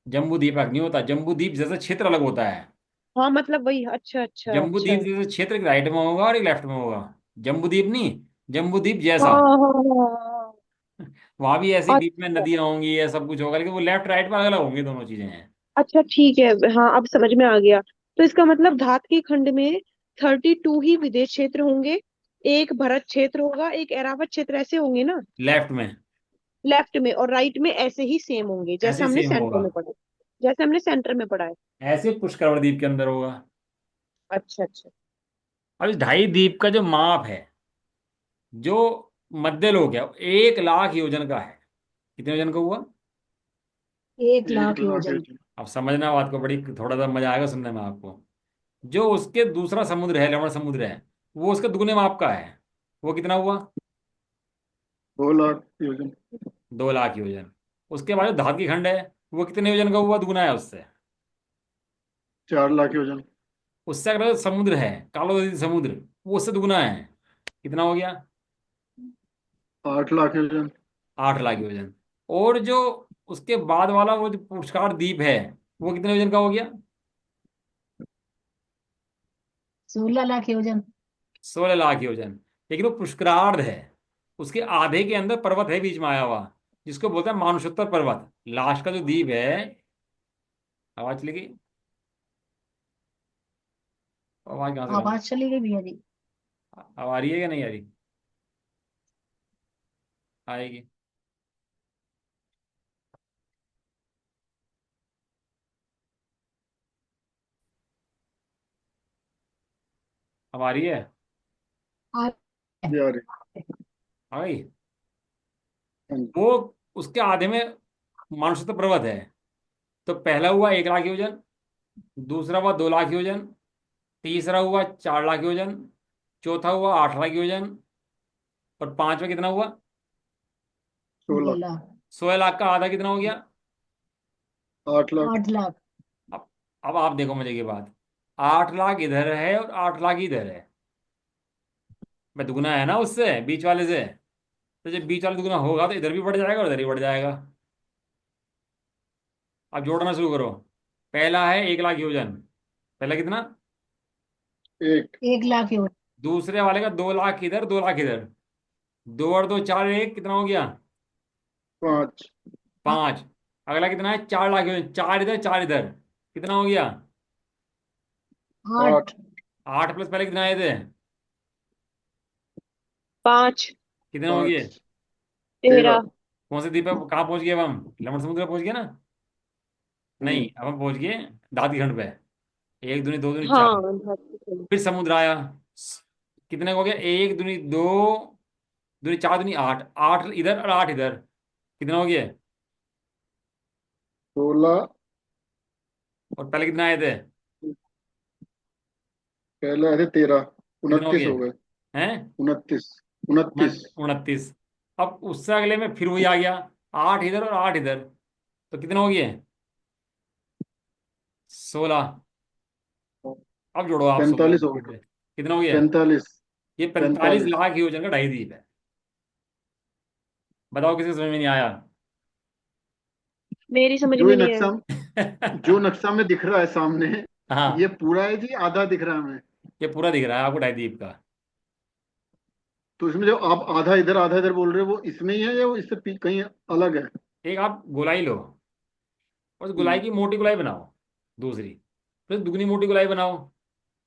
जम्बूद्वीप नहीं होता, जम्बूद्वीप जैसा क्षेत्र अलग होता है। हाँ मतलब वही, अच्छा अच्छा अच्छा। जम्बूद्वीप जैसे क्षेत्र एक राइट में होगा और एक लेफ्ट में होगा। जम्बूद्वीप नहीं, जम्बूद्वीप हाँ जैसा। हाँ हाँ वहां भी ऐसे हाँ। बीच में अच्छा नदियां होंगी, ये सब कुछ होगा, लेकिन वो लेफ्ट राइट में अलग अलग होंगी, दोनों चीजें हैं। अच्छा, ठीक है, हाँ अब समझ में आ गया। तो इसका मतलब धात की खंड में 32 ही विदेश क्षेत्र होंगे एक भरत क्षेत्र होगा, एक एरावत क्षेत्र, ऐसे होंगे ना? लेफ्ट में लेफ्ट में और राइट में ऐसे ही सेम होंगे, ऐसे जैसे ही हमने सेम सेंटर होगा। में पढ़ा है। जैसे हमने सेंटर में पढ़ा है। ऐसे पुष्कर द्वीप के अंदर होगा। अच्छा अच्छा। अब इस ढाई द्वीप का जो माप है, जो मध्य लोक है, 1 लाख योजन का है। कितने योजन का हुआ? 1 लाख 1 लाख योजन। योजन। अब समझना बात को, बड़ी थोड़ा सा मजा आएगा सुनने में आपको। जो उसके दूसरा समुद्र है, लवण समुद्र है, वो उसके दुगने माप का है। वो कितना हुआ? 2 लाख योजन। 2 लाख योजन। उसके बाद जो धातु की खंड है, वो कितने योजन का हुआ? दुगना है उससे। 4 लाख योजन। उससे अगला जो समुद्र है, कालो समुद्र, वो उससे दुगना है। कितना हो गया? 8 लाख योजन। 8 लाख योजन। और जो उसके बाद वाला वो जो पुरस्कार द्वीप है, वो कितने योजन का हो गया? 16 लाख योजन। 16 लाख योजन। लेकिन वो पुष्करार्ध है। उसके आधे के अंदर पर्वत है बीच में आया हुआ, जिसको बोलते हैं मानुषोत्तर पर्वत। लास्ट का जो द्वीप है। आवाज चली गई? आवाज कहाँ से कहाँ? आवाज चली गई भैया जी। अब आ रही है या नहीं आ रही? आएगी। अब आ रही है? आ ये आ रही। आ गई। हाँ जी। वो उसके आधे में मानुषोत्तर पर्वत है। तो पहला हुआ 1 लाख योजन, दूसरा हुआ 2 लाख योजन, तीसरा हुआ 4 लाख योजन, चौथा हुआ 8 लाख योजन, और पांचवा कितना हुआ? 16। 2 लाख। 16 लाख का आधा कितना हो गया? 8 लाख। 8 लाख। अब अब आप देखो मजे की बात। 8 लाख इधर है और 8 लाख इधर है। मैं दुगना है ना उससे, बीच वाले से। तो जब बीच वाला दुगना होगा तो इधर भी बढ़ जाएगा और इधर भी बढ़ जाएगा। अब जोड़ना शुरू करो। पहला है 1 लाख योजन। पहला कितना? एक। 1 लाख योजन। दूसरे वाले का 2 लाख इधर, 2 लाख इधर। दो और दो चार, एक कितना हो गया? 5। 5। अगला कितना है? 4 लाख योजन। चार इधर चार इधर, कितना हो गया? 8। 8। 8 प्लस पहले कितना आए थे? 5। कितने हो गए? 5। 13। 13। कौन से द्वीप पे कहाँ पहुंच गए अब हम? लवण समुद्र में पहुंच गए ना? नहीं, अब हम पहुंच गए दादगी खंड पे। एक दूनी दो दूनी चार। हाँ फिर समुद्र आया। कितने हो गया? एक दूनी दो, दूनी चार, दूनी आठ। आठ इधर और आठ इधर, कितने हो गए? 16। और पहले कितने आए थे? पहले आए थे 13। कितने हो 29 गए? हो गए। हैं? 29। 29। 29। अब उससे अगले में फिर वही आ गया। 8 इधर और 8 इधर, तो कितने हो गए? 16। अब जोड़ो आप 16 45 हो गए। कितना हो गया? 45। ये 45 45। लाख योजन का ढाई द्वीप है। बताओ किसी को समझ में नहीं आया? मेरी समझ जो ये में नहीं आया। नक्शा जो नक्शा में दिख रहा है सामने, ये हाँ, पूरा है जी आधा दिख रहा है हमें? ये पूरा दिख रहा है आपको ढाई द्वीप का। तो इसमें जो आप आधा इधर बोल रहे हो वो इसमें ही है या वो इससे कहीं अलग है? एक आप गोलाई लो, उस गोलाई हम्म। की मोटी गोलाई बनाओ, दूसरी, फिर दुगनी मोटी गोलाई बनाओ।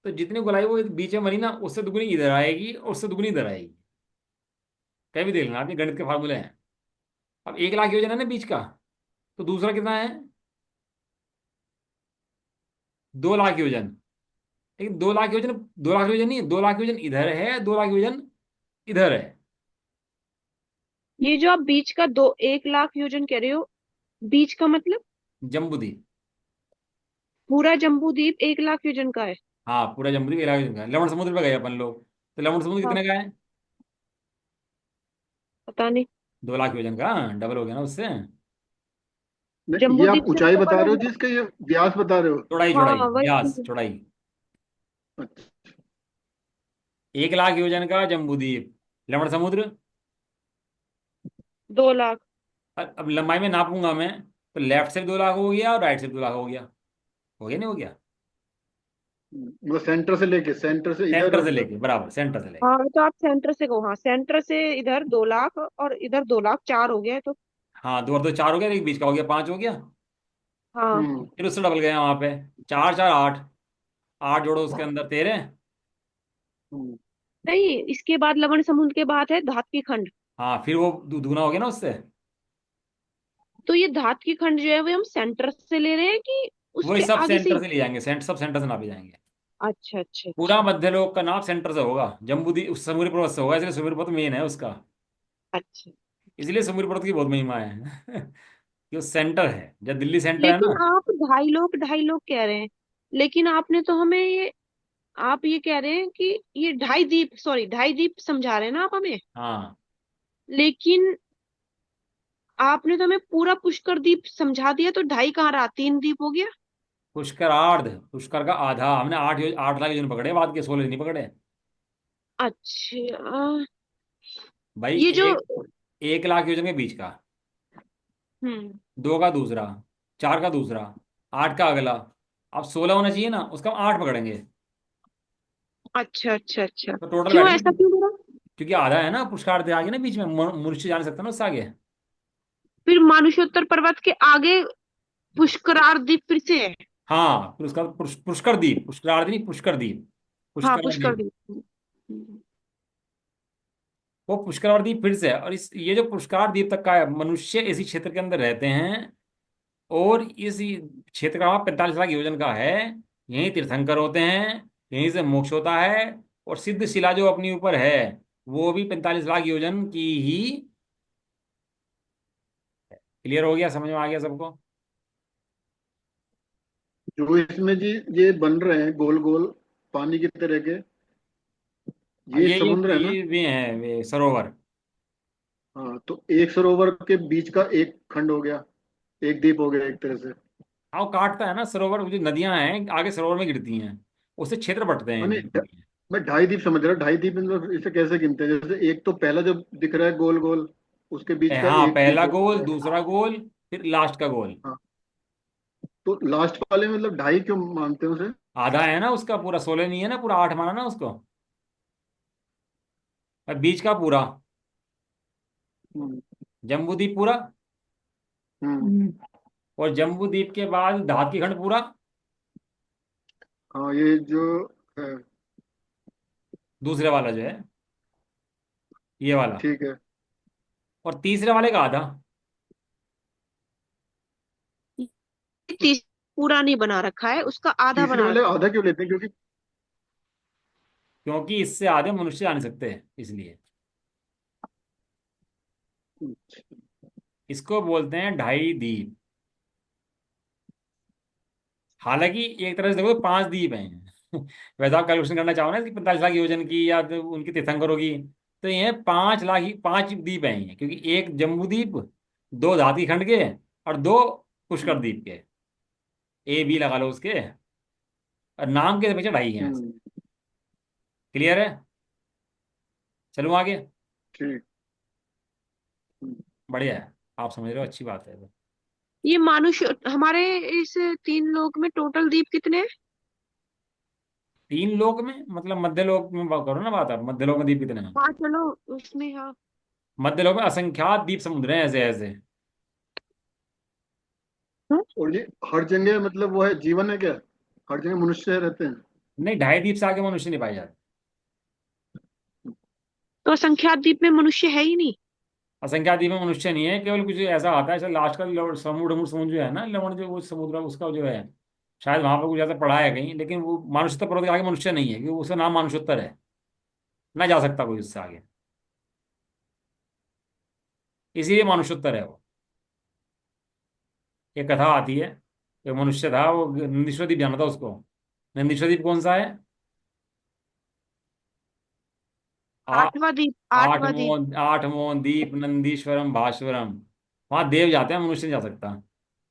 तो जितनी गोलाई वो बीच में बनी ना, उससे दुगनी इधर आएगी और उससे दुगनी इधर आएगी। कहीं भी देख लेना, आपके गणित के फार्मूले हैं। अब 1 लाख योजना है ना बीच का, तो दूसरा कितना है? 2 लाख योजन। लेकिन 2 लाख योजन, 2 लाख योजन नहीं है, 2 लाख योजन इधर है, 2 लाख योजन इधर है। ये जो आप बीच का दो 1 लाख योजन कह रहे हो, बीच का मतलब? जम्बूद्वीप। पूरा जम्बू द्वीप 1 लाख योजन का है? हाँ, पूरा जम्बूद्वीप 1 लाख योजन का है। लवण समुद्र पे गए अपन लोग, तो लवण समुद्र हाँ। कितने का है? पता नहीं। 2 लाख योजन का, डबल हो गया ना उससे। नहीं, जम्बू ये आप द्वीप से भी ऊंचाई तो बता बड़ा रहे हो जी, है। इसका ये व्यास बता रहे हो? चौड़ाई चौड़ाई हाँ व्यास वही। चौड़ाई। अच्छा। 1 लाख योजन का जम्बूद्वीप, लवण समुद्र। 2 लाख। अब लंबाई में नापूंगा मैं, तो लेफ्ट से भी 2 लाख हो गया और राइट से भी 2 लाख हो गया। हो गया नहीं हो गया? मतलब सेंटर से इधर सेंटर और से उधर। लेके, बराबर सेंटर से लेके। हाँ तो आप सेंटर से कहो, हाँ सेंटर से इधर 2 लाख और इधर 2 लाख, 4 हो गया है तो। हाँ, दो और दो चार हो गया, एक बीच का हो गया, 5 हो गया। हाँ। हम्म। फिर उससे डबल गया वहां पे। चार चार आठ, आठ जोड़ो उसके अंदर 13। हम्म। नहीं, इसके बाद लवण समुद्र के बाद है धात की खंड। हाँ, फिर वो दुगना हो गया ना उससे। तो ये धात की खंड जो है वो हम सेंटर से ले रहे हैं कि वही उसके सब आगे से सेंटर ही? से ले जाएंगे, सब सेंटर से नापे जाएंगे। अच्छा अच्छा पूरा अच्छा। मध्यलोक का नाप सेंटर से होगा, जम्बूद्वीप उस समुद्री पर्वत से होगा, इसलिए समुद्री पर्वत मेन है उसका। अच्छा। इसलिए समुद्री पर्वत की बहुत महिमा है कि वो सेंटर है, जब दिल्ली सेंटर है लेकिन ना। आप ढाई लोग कह रहे हैं, लेकिन आपने तो हमें ये, आप ये कह रहे हैं कि ये ढाई द्वीप समझा रहे हैं ना आप हमें। हाँ, लेकिन आपने तो हमें पूरा पुष्कर द्वीप समझा दिया, तो ढाई कहाँ रहा, तीन द्वीप हो गया। पुष्कर पुष्कर का आधा, हमने 8 लाख योजन पकड़े, बाद के 16 नहीं पकड़े। अच्छा। भाई ये जो, 1 लाख योजन के बीच का, हम्म, 2 का दूसरा, 4 का दूसरा, 8 का अगला। अब 16 होना चाहिए ना, उसका हम 8 पकड़ेंगे, अच्छा अच्छा अच्छा। तो टोटल क्यों, बैठ ऐसा गया। क्यों करा? क्योंकि आधा है ना पुष्कर दे आगे ना, बीच में मनुष्य जा नहीं सकता ना उससे आगे। फिर मानुषोत्तर पर्वत के आगे पुष्करार द्वीप फिर से है? हाँ, फिर उसका पुष्कर द्वीप, पुष्कर नहीं, पुष्कर द्वीप, हाँ, पुष्कर पुष्कर द्वीप। द्वीप। हम्म। वो पुष्कर द्वीप फिर से है, और इस ये जो पुष्कर द्वीप तक का है, मनुष्य इसी क्षेत्र के अंदर रहते हैं। और इस क्षेत्र का 45 लाख योजन का है। यहीं तीर्थंकर होते हैं, यहीं से मोक्ष होता है। और सिद्ध शिला जो अपनी ऊपर है, वो भी 45 लाख योजन की ही। क्लियर हो गया, समझ में आ गया सबको? जो इसमें जी ये बन रहे हैं गोल गोल पानी की तरह के, हाँ, ये समुद्र है ना। ये भी हैं वे सरोवर। हाँ, तो एक सरोवर के बीच का एक खंड हो गया, एक द्वीप हो गया एक तरह से। हाँ, वो काटता है ना सरोवर, जो नदियां हैं आगे सरोवर में गिरती हैं, उससे क्षेत्र बंटते हैं मैंने द्वीपों के। मैं ढाई द्वीप समझ रहा, ढाई द्वीप मतलब इसे कैसे गिनते हैं? जैसे एक तो पहला जो दिख रहा है गोल गोल, उसके बीच का हाँ, एक द्वीप पहला हो गोल, गया। दूसरा गोल, फिर लास्ट का गोल। हाँ, तो लास्ट वाले मतलब ढाई क्यों मानते हैं उसे? आधा है ना उसका, पूरा 16 नहीं है ना, पूरा 8 माना ना उसको। और बीच का पूरा हम्म। जम्बूद्वीप पूरा। हम्म। और जम्बूद्वीप के बाद धात की खंड पूरा। हाँ, ये जो है। दूसरे वाला जो है, ये वाला। ठीक है। और तीसरे वाले का आधा। तीस पूरा नहीं बना रखा है, उसका आधा तीसरे बना वाले रखा है। आधा क्यों लेते हैं? क्योंकि क्योंकि इससे आधे मनुष्य जा नहीं सकते, इसलिए इसको बोलते हैं ढाई द्वीप। हालांकि एक तरह से देखो तो 5 द्वीप हैं वैसे आप कैलकुलेशन करना चाहो ना कि 45 लाख योजन की, या तो उनकी तीर्थंकरों की, तो ये 5 लाख ही 5 द्वीप हैं ये, क्योंकि एक जम्बू द्वीप, 2 धाती खंड के, और 2 पुष्कर द्वीप के। ए बी लगा लो उसके, और नाम के पीछे ढाई हैं। हम्म। क्लियर है? चलो आगे। ठीक। हम्म। बढ़िया है, आप समझ रहे हो, अच्छी बात है। ये मानुष हमारे इस तीन लोक में टोटल द्वीप कितने हैं? 3 लोक में मतलब मध्य लोक में बात करो ना, बात आप मध्य लोक में द्वीप कितने हैं? हाँ चलो, उसमें हाँ। मध्य लोक में असंख्यात द्वीप समुद्र हैं, ऐसे ऐसे। हाँ? और ये हर जगह मतलब वो है, जीवन है क्या? हर जगह मनुष्य रहते हैं? नहीं, ढाई द्वीप से आगे मनुष्य नहीं पाए जाते। तो असंख्यात द्वीप में मनुष्य है ही नहीं? असंख्यात द्वीप में मनुष्य नहीं है, केवल कुछ ऐसा आता है, ऐसा लास्ट का समुद्र समुद्र जो है ना, लवण जो वो समुद्र उसका जो है, शायद वहां पर कुछ ऐसा पढ़ा है कहीं, लेकिन वो मानुषोत्तर पर्वत के आगे मनुष्य नहीं है, क्योंकि उसका नाम मानुषोत्तर है। ना जा सकता कोई उससे आगे, इसीलिए मानुषोत्तर है वो। एक कथा आती है, एक मनुष्य था, वो नंदीश्वर द्वीप जाना था उसको। नंदीश्वर द्वीप कौन सा है? आठवां द्वीप। आठमो दीप नंदीश्वरम भास्वरम। वहां देव जाते हैं, मनुष्य नहीं जा सकता।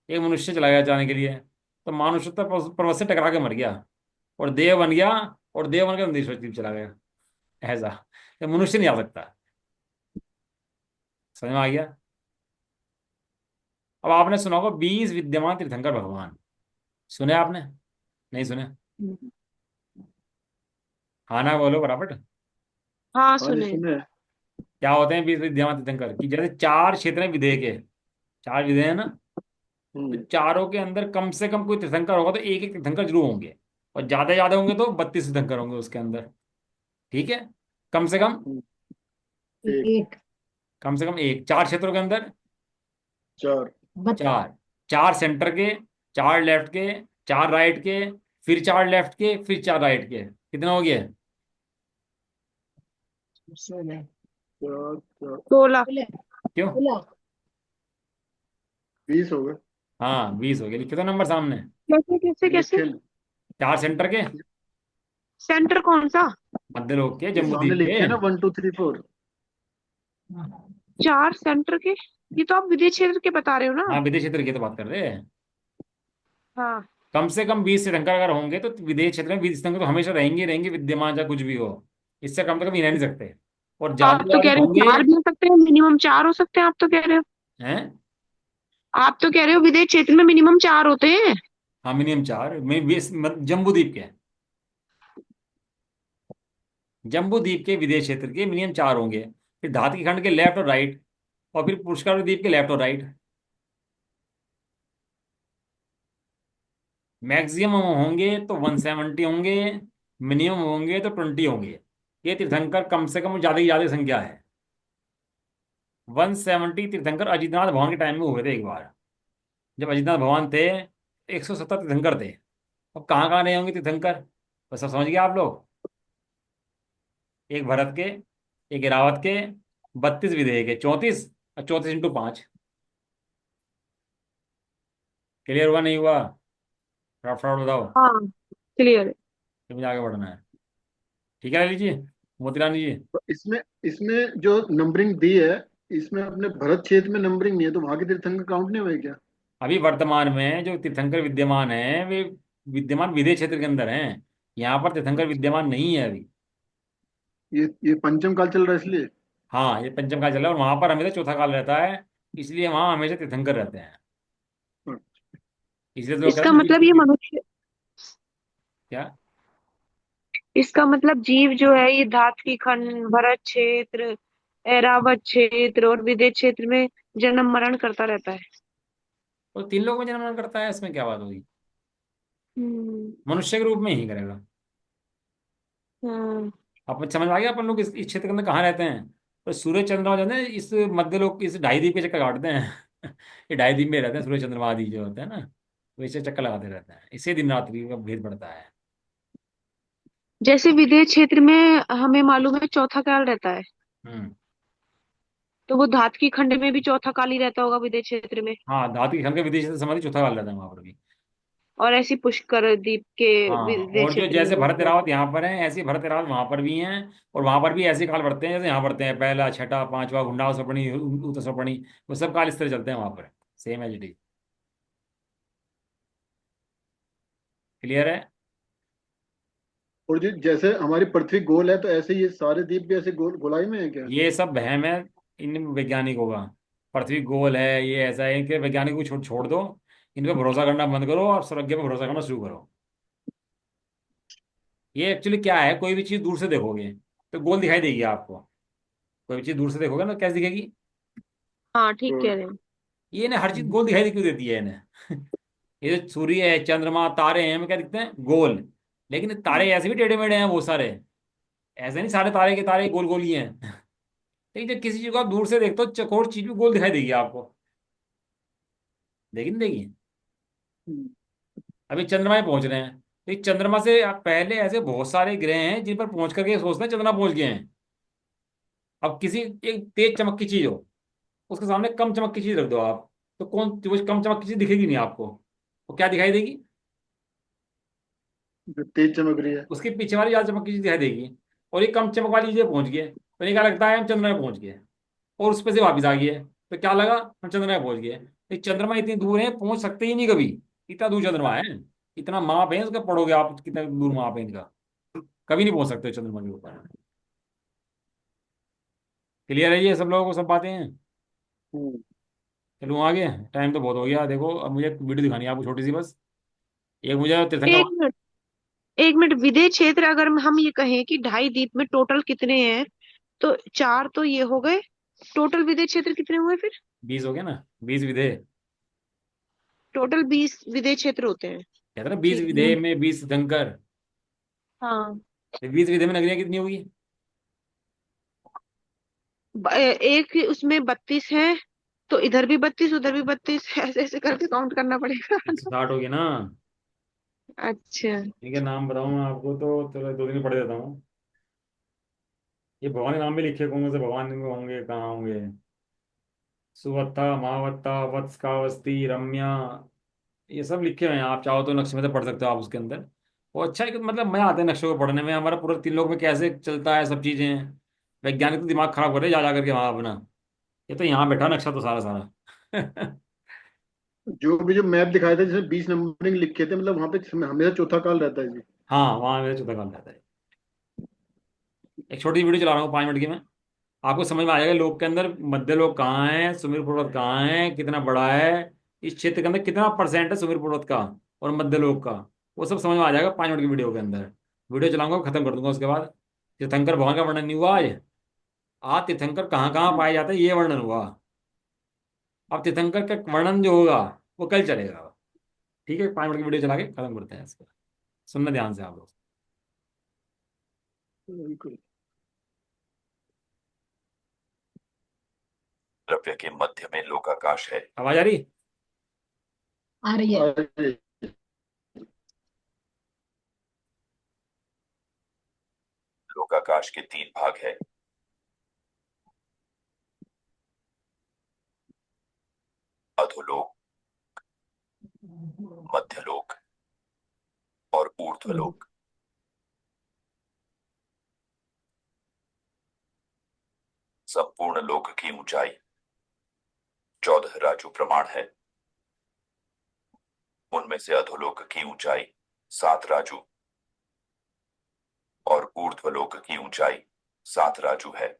एक मनुष्य चला गया जाने के लिए, तो मानुषोत्तर पर्वत से टकरा के मर गया, और देव बन गया। और देव बनकर नंदीश्वर द्वीप चला गया। ऐसा, ये मनुष्य नहीं आ सकता। समझ में आ गया? अब आपने सुना होगा 20 विद्यमान तीर्थंकर भगवान, सुने आपने? नहीं सुने? हम्म। हाँ ना बोलो बराबर। हाँ हाँ जी, सुने। सुने। क्या होते हैं 20 विद्यमान तीर्थंकर? कि जैसे 4 क्षेत्र हैं विदेह के, 4 विदेह है ना, तो हम्म। चारों के अंदर कम से कम कोई तीर्थंकर होगा, तो एक एक तीर्थंकर जरूर होंगे। और ज्यादा ज्यादा होंगे तो 32 तीर्थंकर होंगे उसके अंदर। ठीक है? कम से कम, एक। एक। कम से कम एक, 4 क्षेत्रों के अंदर, चार। बत 4, 4 सेंटर के, 4 लेफ्ट के, 4 राइट के, फिर 4 लेफ्ट के, फिर 4 राइट के, कितना हो गया? 16। चार चार 16। 16। क्यों? 16। 20 हो गए। हाँ 20 हो गया, लिखे तो नंबर सामने। कैसे कैसे कैसे? लिखे न- 4 सेंटर के, सेंटर कौन सा? मध्य लोक के, ये जम्बू सामने द्वीप के। लिखे ना 1 2 3 4। 4 सेंटर के? ये तो आप विदेश क्षेत्र के बता रहे हो ना? हाँ विदेश क्षेत्र की तो बात कर रहे हैं। हाँ। कम से कम 20 तीर्थंकर अगर होंगे तो विदेश क्षेत्र में 20 तीर्थंकर तो हमेशा रहेंगे ही रहेंगे विद्यमान, चाहे कुछ भी हो। इससे कम तो कभी रह नहीं सकते। और तो आप ज्यादा तो ज्यादा कह रहे हो होंगे। 4 भी हो सकते हैं, मिनिमम 4 हो सकते हैं, आप तो कह रहे हो। हैं? आप तो कह रहे हो विदेश क्षेत्र में मिनिमम 4 होते हैं। हाँ मिनिमम 4, मैं जम्बू द्वीप के, जम्बू द्वीप के विदेश क्षेत्र के मिनिमम 4 होंगे। फिर धातकी खंड के लेफ्ट और राइट, और फिर पुष्कर द्वीप के लेफ्ट और राइट। मैक्सिमम होंगे तो 170 होंगे, मिनिमम होंगे तो 20 होंगे। ये तीर्थंकर कम से कम ज्यादा ही ज्यादा संख्या है। 170 तीर्थंकर अजितनाथ भगवान के टाइम में हुए थे एक बार। जब अजितनाथ भगवान थे, 170 तीर्थंकर थे। अब कहाँ कहाँ रहे होंगे तीर्थंकर, बस सब समझ गए आप लोग। एक भरत के, एक इरावत के, 32 विदेह के, 34, और 34 × 5। क्लियर हुआ नहीं हुआ? फटाफट बताओ, हाँ, क्लियर है। फिर मुझे आगे बढ़ना है। ठीक है लीजिए, मोतीरानी जी। तो इसमें इसमें जो नंबरिंग दी है, इसमें अपने भरत क्षेत्र में नंबरिंग नहीं है, तो वहां के तीर्थंकर काउंट नहीं हुए क्या? अभी वर्तमान में जो तीर्थंकर विद्यमान है वे विद्यमान विदेश क्षेत्र के अंदर हैं। यहाँ पर तीर्थंकर विद्यमान नहीं है अभी। ये पंचम काल चल रहा है इसलिए। हाँ ये पंचम काल चल रहा है, और वहां पर हमेशा चौथा काल रहता है। इसलिए वहां हमेशा तीर्थंकर रहते हैं। इसलिए तो लोग कहते इसका हैं मतलब ये मनुष्य, क्या? इसका मतलब जीव जो है ये धातकी खंड, भरत क्षेत्र, ऐरावत क्षेत्र और विदेश क्षेत्र में जन्म मरण करता रहता है। वो 3 लोगों में जन्म करता है, इसमें क्या बात होगी? हम्म। मनुष्य के रूप में ही करेगा। हम्म। आप समझ में आ गया अपन लोग इस क्षेत्र के अंदर कहाँ रहते हैं? तो सूर्य चंद्रमा जो है ना, इस मध्य लोग इस ढाई द्वीप के चक्कर काटते हैं। ये ढाई द्वीप में रहते हैं, सूर्य चंद्रमा आदि जो होते हैं ना, वैसे चक्कर लगाते रहते हैं। इससे दिन रात्रि का भेद पड़ता है। जैसे विदेश क्षेत्र में हमें मालूम है चौथा काल रहता है, हम्म। तो वो धातकी खंड में भी चौथा काल ही रहता होगा विदेश क्षेत्र में। हाँ धातु की खनन के विदेश से समाधि चौथा काल रहता है वहां पर भी। और ऐसी पुष्कर द्वीप के हाँ, विदेश और जो क्षेत्र में जैसे भी भरत रहता रावत यहाँ पर है, ऐसे ही भरत रावत वहां पर भी हैं। और वहां पर भी ऐसे काल बढ़ते हैं जैसे यहाँ बढ़ते हैं, पहला, छठा, पांचवा, गुंडा सपणी, उत्तर सपणी, वो सब काल इस तरह चलते हैं वहां पर, same as it is. Clear है? और जो जैसे हमारी पृथ्वी गोल है, तो ऐसे ये सारे द्वीप भी ऐसे गोलाई में है क्या? ये सब वहम है इन वैज्ञानिकों का। पृथ्वी गोल है, ये ऐसा है, इनके वैज्ञानिकों को छोड़ छोड़ दो। इन पे भरोसा करना बंद करो और सर्वज्ञ पे भरोसा करना शुरू करो। ये एक्चुअली क्या है, कोई भी चीज दूर से देखोगे तो गोल दिखाई देगी आपको। कोई भी चीज दूर से देखोगे ना, कैसे दिखेगी? हाँ, ठीक गोल। कह रहे हैं। ये ना हर चीज गोल दिखाई क्यों देती है इन्हें? ये जो सूर्य है, चंद्रमा, तारे हैं, हमें क्या दिखते हैं? गोल। लेकिन तारे ऐसे भी टेढ़े मेढ़े हैं वो सारे। ऐसे नहीं सारे तारे के तारे गोल गोल ही हैं। लेकिन जब किसी चीज को आप दूर से देखते हो, चकोर चीज भी गोल दिखाई देगी आपको। देखी नहीं देखी? हम्म। अभी चंद्रमा में पहुंच रहे हैं, तो इस चंद्रमा से आप पहले ऐसे बहुत सारे ग्रह हैं जिन पर पहुंच करके सोचते हैं चंद्रमा पहुंच गए हैं। अब किसी एक तेज चमक की चीज हो, उसके सामने कम चमक की चीज रख दो आप, तो कौन वो कम चमक की चीज दिखेगी नहीं आपको। वो क्या दिखाई देगी? जो तेज चमक रही है। उसके पीछे वाली ज्यादा चमक की चीज दिखाई देगी। और ये कम चमक वाली चीजें पहुंच गए, तो इन्हें क्या लगता है हम चंद्रमा में पहुंच गए। और उस पर से वापस आ गए, तो क्या लगा हम चंद्रमा में पहुंच गए। ये चंद्रमा इतनी दूर है, पहुंच सकते ही नहीं कभी। इतना दूर चंद्रमा है। इतना माप है उसका, पढ़ोगे आप कितना दूर माप है इनका। कभी नहीं पहुंच सकते चंद्रमा के ऊपर। क्लियर है ये सब लोगों को, सब बातें हैं? हम्म। चलो आगे, टाइम तो बहुत हो गया। देखो अब मुझे वीडियो दिखानी है आपको छोटी सी बस। एक मुझे तीर्थंकर। एक मिनट, एक मिनट। विदेश क्षेत्र अगर हम ये कहें कि ढाई द्वीप में टोटल कितने हैं, तो 4 तो ये हो गए। टोटल विदेश क्षेत्र कितने हुए फिर? 20 हो गया ना, 20 विधे। टोटल 20 विदेश क्षेत्र होते हैं। कहते ना 20 ठीक है। विधे में 20 तीर्थंकर। हाँ। 20 विधे में नगरियां कितनी होगी? एक उसमें 32 है, तो इधर भी 32 उधर भी 32, ऐसे ऐसे करके काउंट करना पड़ेगा। 160 होगी ना। अच्छा। ठीक है, नाम बताऊँ मैं आपको तो चलो 2 दिन पढ़ देता हूँ। ये भगवान के नाम भी लिखे, कौन से भगवान में होंगे, कहाँ होंगे। सुवत्ता, महावत्ता, वत्स, कावस्ती, रम्या, ये सब लिखे हुए हैं। आप चाहो तो नक्शे में से पढ़ सकते हो आप उसके अंदर। वो अच्छा है कि मतलब मजा आता है नक्शों को पढ़ने में। हमारा पूरा 3 लोग में कैसे चलता है सब चीजें। वैज्ञानिक तो दिमाग खराब कर रहे हैं जा जा करके वहां अपना। ये तो यहाँ बैठा नक्शा तो सारा सारा। जो मैप दिखाया था जिसमें 20 नंबरिंग लिखे थे, मतलब वहां पे हमेशा चौथा काल रहता है जी। हाँ, वहाँ मेरा चौथा काम रहता है। एक छोटी वीडियो चला रहा हूँ 5 मिनट की मैं। आपको समझ में आ जाएगा लोक के अंदर मध्य लोक कहाँ है, सुमेर पर्वत कहाँ है, कितना बड़ा है, इस क्षेत्र के अंदर कितना परसेंट है सुमेर पर्वत का और मध्य लोक का। वो सब समझ में आ जाएगा 5 मिनट की वीडियो के अंदर। वीडियो चलाऊंगा, खत्म कर दूंगा उसके बाद। तीर्थंकर भगवान का वर्णन नहीं हुआ आज। आज तीर्थंकर कहाँ कहाँ पाए जाते हैं ये वर्णन हुआ। अब तीर्थंकर का वर्णन जो होगा वो कल चलेगा। ठीक है, 5 मिनट की वीडियो चला के खत्म करते हैं इसको। सुनना ध्यान से आप लोग। बिल्कुल। द्रव्य के मध्य में लोकाकाश है। आवाज आ रही? आ रही है। अरे, लोकाकाश के 3 भाग है। अधोलोक, मध्यलोक और ऊर्ध्वलोक। संपूर्ण लोक की ऊंचाई 14 राजू प्रमाण है। उनमें से अधोलोक की ऊंचाई 7 राजू और ऊर्ध्वलोक की ऊंचाई 7 राजू है।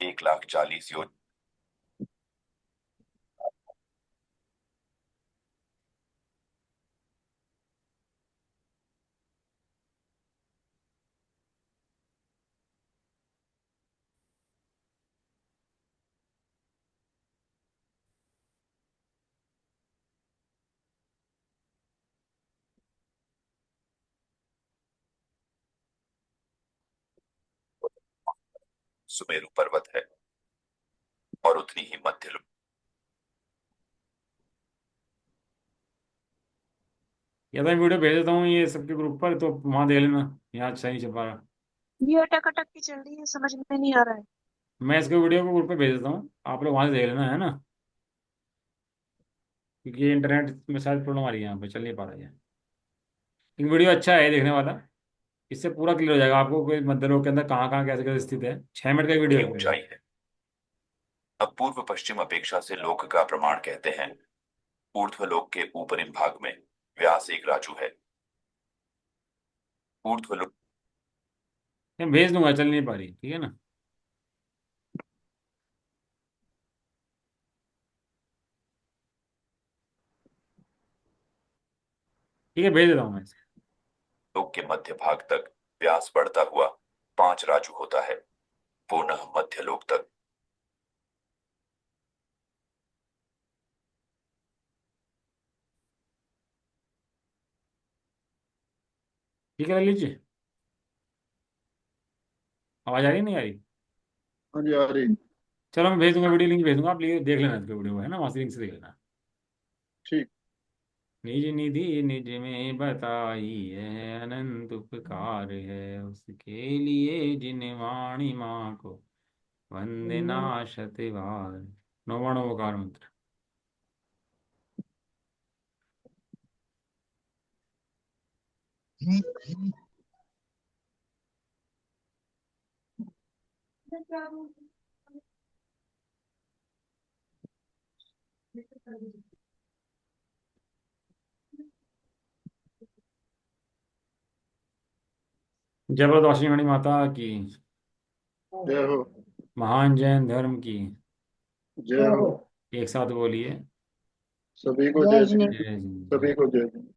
एक लाख 40 योजन सुमेरु पर्वत है और उतनी ही मध्य लोक। या तो मैं वीडियो भेज देता हूँ ये सबके ग्रुप पर, तो वहां देख लेना। यहाँ अच्छा नहीं चल पा रहा। ये अटक अटक की चल रही है, समझ में नहीं आ रहा है। मैं इसके वीडियो को ग्रुप पे भेज देता हूँ, आप लोग वहां से देख लेना, है ना। क्योंकि ये इंटरनेट में शायद प्रॉब्लम आ रही है, यहाँ पे चल नहीं पा रहा है। लेकिन वीडियो अच्छा है देखने वाला। इससे पूरा क्लियर हो जाएगा आपको कोई मध्य लोक के अंदर कहाँ कहाँ कैसे कैसे स्थित है। 6 मिनट का वीडियो की है पूरा ऊंचाई ये। है। अब पूर्व पश्चिम अपेक्षा से लोक का प्रमाण कहते हैं। ऊर्ध्वलोक के ऊपरी भाग में व्यास 1 राजू है। ऊर्ध्वलोक मैं भेज दूंगा, चल नहीं पा रही, ठीक है ना। ठीक है, भेज देता हूँ मैं इसे। के मध्य भाग तक व्यास बढ़ता हुआ 5 राजू होता है। पुनः मध्यलोक तक ठीक है, ले लीजिए। आवाज आ रही है नहीं आ रही? हाँ जी, आ रही। चलो मैं भेज दूंगा, वीडियो लिंक भेज दूंगा, आप देख लेना इसका वीडियो, है ना, वहां से लिंक से देख लेना। ठीक। निज निधि निज में बताई है, अनंत उपकार है उसके लिए, जिन वाणी माँ को वंदना शतवार। नौवाणों ओकार मंत्र। जय बोलो वाणी वाणी माता की। जय हो। महान जैन धर्म की। जय हो। एक साथ बोलिए। सभी को जय जय जिनेन्द्र। जिनेन्द्र। जय जिनेन्द्र। सभी को जय जिनेन्द्र।